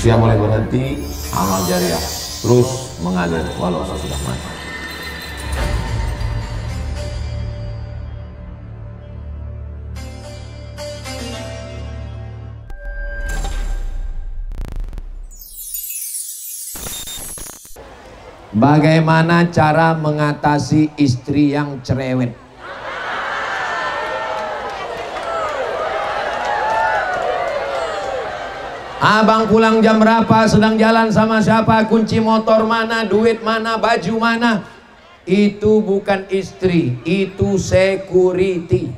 Usia boleh berhenti, amal jariah terus mengalir walau sudah mati. Bagaimana cara mengatasi istri yang cerewet? Abang pulang jam berapa, sedang jalan sama siapa, kunci motor mana, duit mana, baju mana. Itu bukan istri, itu security.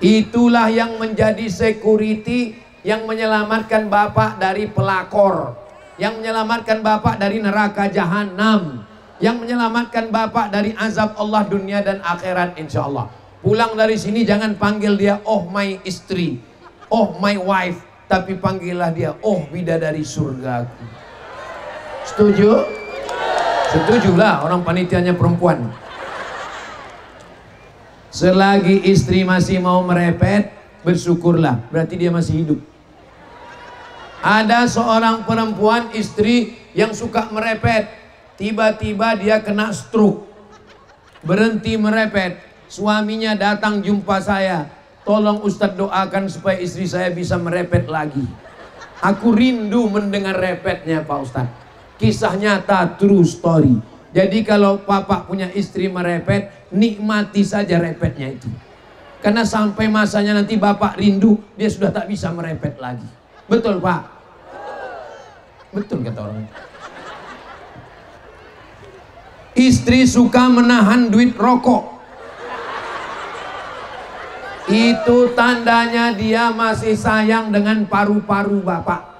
Itulah yang menjadi security, yang menyelamatkan bapak dari pelakor, yang menyelamatkan bapak dari neraka jahanam, yang menyelamatkan bapak dari azab Allah dunia dan akhirat insya Allah. Pulang dari sini jangan panggil dia oh my istri, oh my wife, tapi panggillah dia oh bidadari surgaku. Setuju? Setujulah orang panitianya perempuan. Selagi istri masih mau merepet, bersyukurlah, berarti dia masih hidup. Ada seorang perempuan istri yang suka merepet, tiba-tiba dia kena stroke, berhenti merepet. Suaminya datang jumpa saya, tolong Ustadz doakan supaya istri saya bisa merepet lagi. Aku rindu mendengar repetnya Pak Ustadz. Kisah nyata, true story. Jadi kalau Papa punya istri merepet, nikmati saja repetnya itu. Karena sampai masanya nanti Bapak rindu, dia sudah tak bisa merepet lagi. Betul Pak? Betul kata orang. Istri suka menahan duit rokok. Itu tandanya dia masih sayang dengan paru-paru Bapak.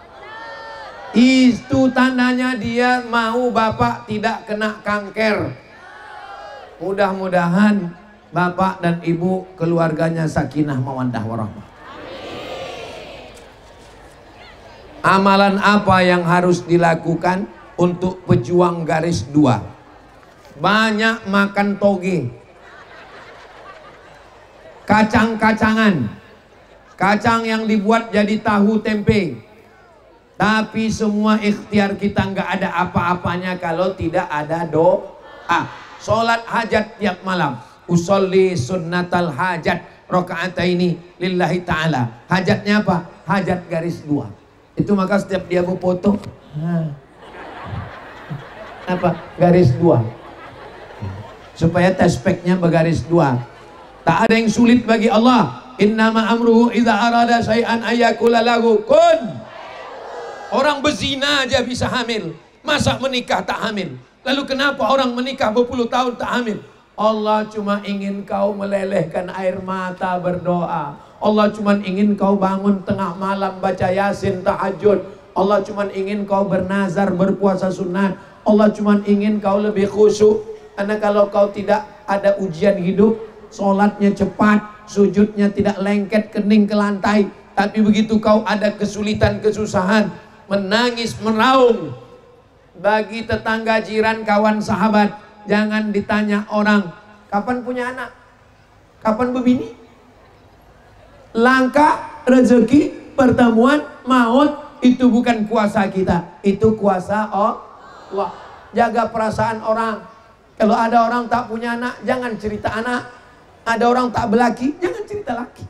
Itu tandanya dia mau Bapak tidak kena kanker. Mudah-mudahan Bapak dan Ibu keluarganya sakinah mawaddah warahmah. Amalan apa yang harus dilakukan untuk pejuang garis 2? Banyak makan toge, kacang-kacangan, kacang yang dibuat jadi tahu tempe. Tapi semua ikhtiar kita nggak ada apa-apanya kalau tidak ada doa. Sholat hajat tiap malam, usolli sunnatal hajat rakaataini lillahi ta'ala. Hajatnya apa? Hajat garis 2. Itu maka setiap dia mau foto, apa? Garis 2. Supaya tespeknya bergaris 2. Tak ada yang sulit bagi Allah. Innama amruhu idza arada syai'an ayyakula lahu kun. Orang berzina aja bisa hamil, masa menikah tak hamil? Lalu kenapa orang menikah berpuluh tahun tak hamil? Allah cuma ingin kau melelehkan air mata berdoa. Allah cuma ingin kau bangun tengah malam baca yasin tahajud. Allah cuma ingin kau bernazar berpuasa sunat. Allah cuma ingin kau lebih khusyuk. Karena kalau kau tidak ada ujian hidup, sholatnya cepat, sujudnya tidak lengket kening ke lantai. Tapi begitu kau ada kesulitan, kesusahan, menangis, meraung. Bagi tetangga, jiran, kawan, sahabat, jangan ditanya orang, kapan punya anak? Kapan berbini? Langkah, rezeki, pertemuan, maut, itu bukan kuasa kita. Itu kuasa Allah. Jaga perasaan orang. Kalau ada orang tak punya anak, jangan cerita anak. Ada orang tak berlaki, jangan cerita laki.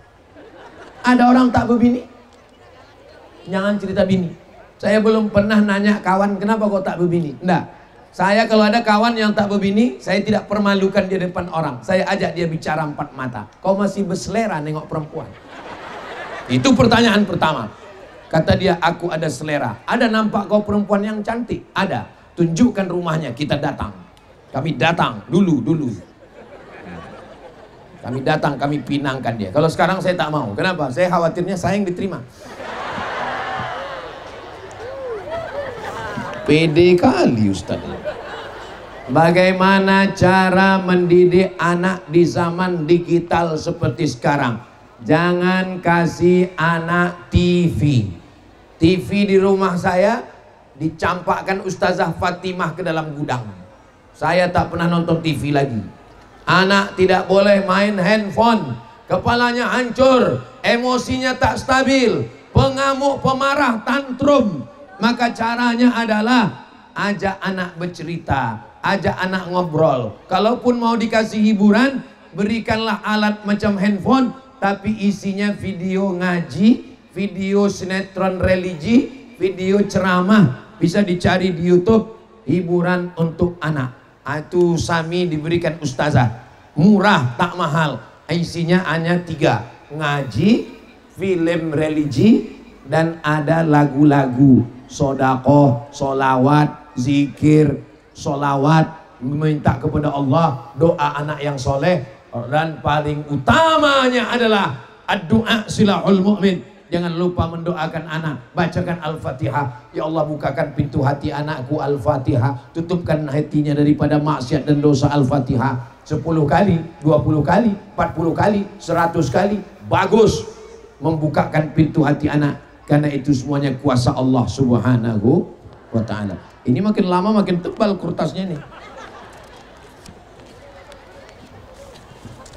Ada orang tak berbini, jangan cerita bini. Saya belum pernah nanya kawan kenapa kau tak berbini. Enggak. Saya kalau ada kawan yang tak berbini, saya tidak permalukan di depan orang. Saya ajak dia bicara 4 mata. Kau masih berselera nengok perempuan? Itu pertanyaan pertama. Kata dia, aku ada selera. Ada nampak kau perempuan yang cantik? Ada. Tunjukkan rumahnya, kita datang. Kami datang dulu. Kami datang, kami pinangkan dia. Kalau sekarang saya tak mau. Kenapa? Saya khawatirnya saya yang diterima. Pede kali Ustaz. Bagaimana cara mendidik anak di zaman digital seperti sekarang? Jangan kasih anak TV. TV di rumah saya dicampakkan Ustazah Fatimah ke dalam gudang. Saya tak pernah nonton TV lagi. Anak tidak boleh main handphone. Kepalanya hancur, emosinya tak stabil, pengamuk, pemarah, tantrum, maka caranya adalah ajak anak bercerita, ajak anak ngobrol. Kalaupun mau dikasih hiburan, berikanlah alat macam handphone, tapi isinya video ngaji, video sinetron religi, video ceramah. Bisa dicari di YouTube, hiburan untuk anak. Itu Sami diberikan ustazah, murah tak mahal, isinya hanya 3, ngaji, film religi, dan ada lagu-lagu sodakoh, solawat, zikir, solawat, meminta kepada Allah, doa anak yang soleh, dan paling utamanya adalah doa silahul mu'min. Jangan lupa mendoakan anak, bacakan Al-Fatihah. Ya Allah, bukakan pintu hati anakku, Al-Fatihah. Tutupkan hatinya daripada maksiat dan dosa, Al-Fatihah. 10 kali, 20 kali, 40 kali, 100 kali. Bagus membukakan pintu hati anak, karena itu semuanya kuasa Allah Subhanahu wa ta'ala. Ini makin lama makin tebal kertasnya nih.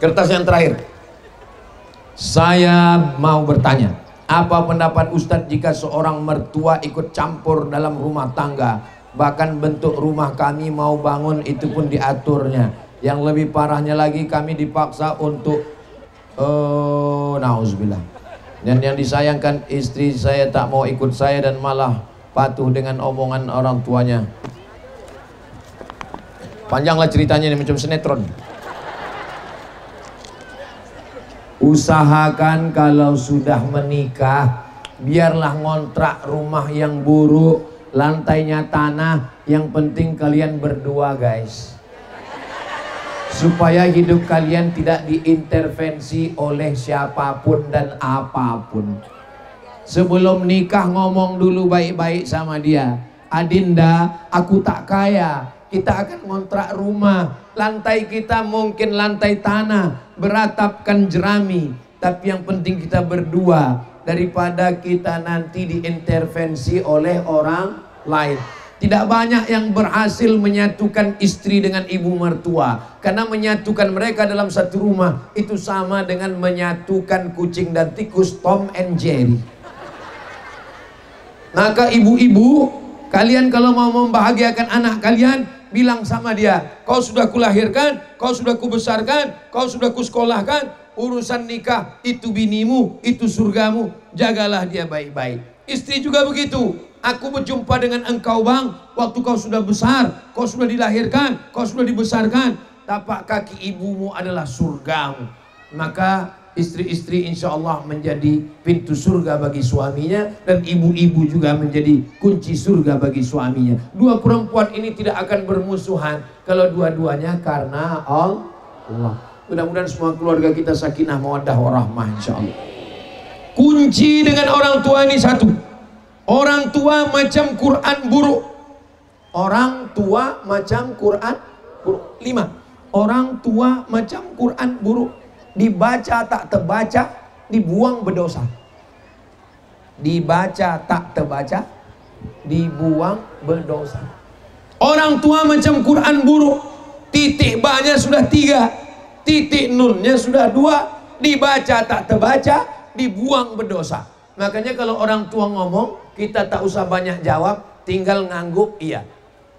Kertas yang terakhir. Saya mau bertanya, apa pendapat Ustadz jika seorang mertua ikut campur dalam rumah tangga? Bahkan bentuk rumah kami mau bangun itu pun diaturnya. Yang lebih parahnya lagi, kami dipaksa untuk nauzubillah. Dan yang disayangkan, istri saya tak mau ikut saya dan malah patuh dengan omongan orang tuanya. Panjanglah ceritanya ini, macam sinetron. Usahakan kalau sudah menikah, biarlah ngontrak rumah yang buruk, lantainya tanah, yang penting kalian berdua guys, supaya hidup kalian tidak diintervensi oleh siapapun dan apapun. Sebelum nikah ngomong dulu baik-baik sama dia, Adinda, aku tak kaya, kita akan ngontrak rumah, lantai kita mungkin lantai tanah, beratapkan jerami, tapi yang penting kita berdua, daripada kita nanti diintervensi oleh orang lain. Tidak banyak yang berhasil menyatukan istri dengan ibu mertua, karena menyatukan mereka dalam satu rumah itu sama dengan menyatukan kucing dan tikus, Tom and Jerry. Maka ibu-ibu, kalian kalau mau membahagiakan anak kalian, bilang sama dia, kau sudah kulahirkan, kau sudah kubesarkan, kau sudah kusekolahkan, urusan nikah itu binimu, itu surgamu, jagalah dia baik-baik. Istri juga begitu, aku berjumpa dengan engkau bang, waktu kau sudah besar, kau sudah dilahirkan, kau sudah dibesarkan, tapak kaki ibumu adalah surgamu. Maka istri-istri insya Allah menjadi pintu surga bagi suaminya, dan ibu-ibu juga menjadi kunci surga bagi suaminya. Dua perempuan ini tidak akan bermusuhan kalau dua-duanya karena Allah. Mudah-mudahan semua keluarga kita sakinah mawaddah warahmah insya Allah. Kunci dengan orang tua ini satu, orang tua macam Quran buruk. Orang tua macam Quran buruk. 5, orang tua macam Quran buruk, dibaca tak terbaca, dibuang berdosa. Dibaca tak terbaca, dibuang berdosa. Orang tua macam Quran buruk, titik ba-nya sudah 3, titik nunnya sudah 2, dibaca tak terbaca, dibuang berdosa. Makanya kalau orang tua ngomong, kita tak usah banyak jawab, tinggal ngangguk iya,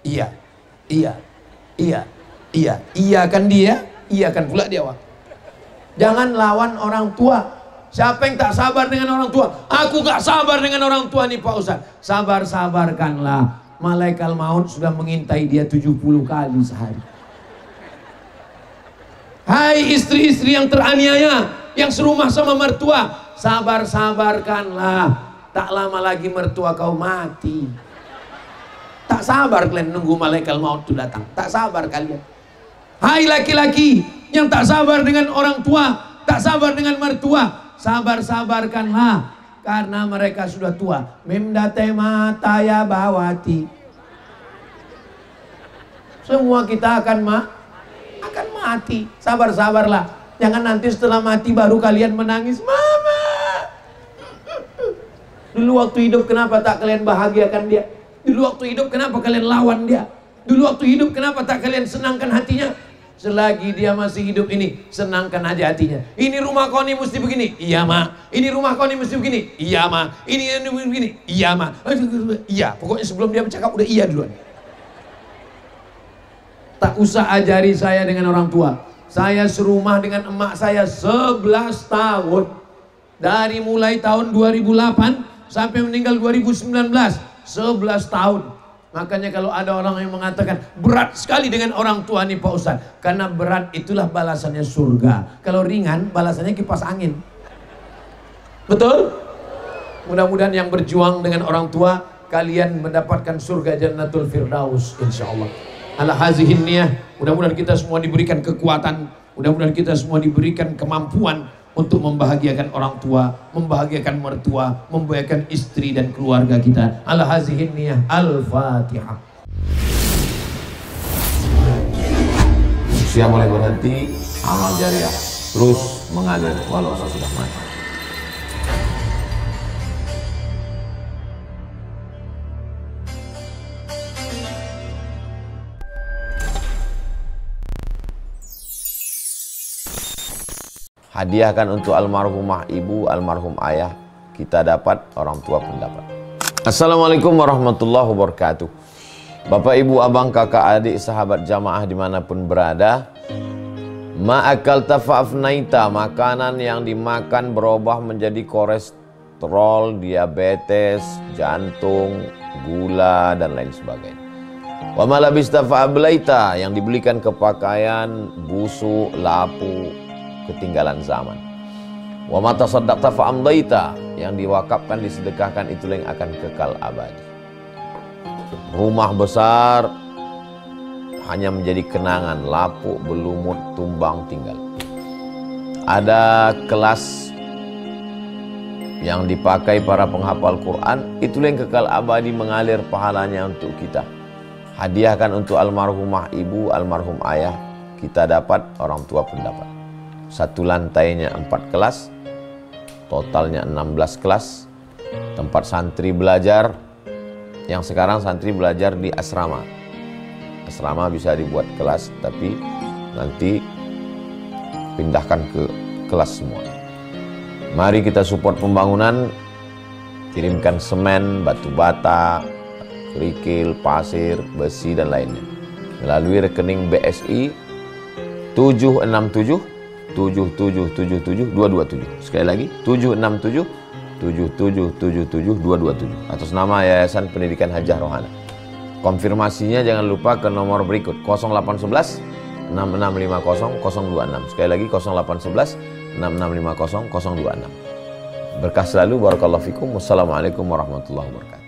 iya, iya, iya, iya, iya kan dia, iya kan pula dia. Jangan lawan orang tua. Siapa yang tak sabar dengan orang tua? Aku gak sabar dengan orang tua nih Pak Ustaz. Sabar-sabarkanlah. Malaikat maut sudah mengintai dia 70 kali sehari. Hai istri-istri yang teraniaya, yang serumah sama mertua, sabar-sabarkanlah. Tak lama lagi mertua kau mati. Tak sabar kalian nunggu malaikat maut itu datang. Tak sabar kalian. Hai laki-laki yang tak sabar dengan orang tua, tak sabar dengan mertua, sabar-sabarkanlah, karena mereka sudah tua. Memdate mata ya bawati. Semua kita akan mati. Sabar-sabarlah. Jangan nanti setelah mati baru kalian menangis, mama. Dulu waktu hidup kenapa tak kalian bahagiakan dia? Dulu waktu hidup kenapa kalian lawan dia? Dulu waktu hidup kenapa tak kalian senangkan hatinya? Selagi dia masih hidup ini, senangkan aja hatinya. Ini rumah kau nih mesti begini. Iya, Ma. Ini rumah kau nih mesti begini. Iya, Ma. Ini begini. Iya, Ma. Iya. Pokoknya sebelum dia bercakap udah iya duluan. Tak usah ajari saya dengan orang tua. Saya serumah dengan emak saya 11 tahun. Dari mulai tahun 2008 sampai meninggal 2019. 11 tahun. Makanya kalau ada orang yang mengatakan berat sekali dengan orang tua nih Pak Ustaz. Karena berat itulah balasannya surga. Kalau ringan balasannya kipas angin. Betul? Mudah-mudahan yang berjuang dengan orang tua, kalian mendapatkan surga Jannatul Firdaus insyaallah. Ala hazihin niyah. Mudah-mudahan kita semua diberikan kekuatan. Mudah-mudahan kita semua diberikan kemampuan untuk membahagiakan orang tua, membahagiakan mertua, membahagiakan istri dan keluarga kita. Ala hazihin niyah. Al-Fatihah. Usia mulai berhenti, amal jariah terus mengalir walau sudah mati. Hadiahkan untuk almarhumah ibu, almarhum ayah, kita dapat, orang tua pun dapat. Assalamualaikum warahmatullahi wabarakatuh. Bapak, ibu, abang, kakak, adik, sahabat jamaah dimanapun berada, ma'akal tafa'afnaita, makanan yang dimakan berubah menjadi kolesterol, diabetes, jantung, gula, dan lain sebagainya. Wa malabista fa'ablaita, yang dibelikan ke pakaian, busuk, lapu, ketinggalan zaman. Wa mata saddaqta fa'amdaita, yang diwakafkan, disedekahkan, itulah yang akan kekal abadi. Rumah besar hanya menjadi kenangan, lapuk, berlumut, tumbang, tinggal. Ada kelas yang dipakai para penghafal Quran, itulah yang kekal abadi, mengalir pahalanya untuk kita. Hadiahkan untuk almarhumah ibu, almarhum ayah, kita dapat, orang tua pun dapat. Satu lantainya 4 kelas, totalnya 16 kelas, tempat santri belajar. Yang sekarang santri belajar di asrama. Asrama bisa dibuat kelas, tapi nanti pindahkan ke kelas semua. Mari kita support pembangunan, kirimkan semen, batu bata, kerikil, pasir, besi, dan lainnya melalui rekening BSI 767 7777227. Sekali lagi 767 7777227 atas nama Yayasan Pendidikan Hajah Rohana. Konfirmasinya jangan lupa ke nomor berikut 0811 6650 026. Sekali lagi 0811 6650 026. Berkah selalu, barakallahu fikum. Wassalamualaikum warahmatullahi wabarakatuh.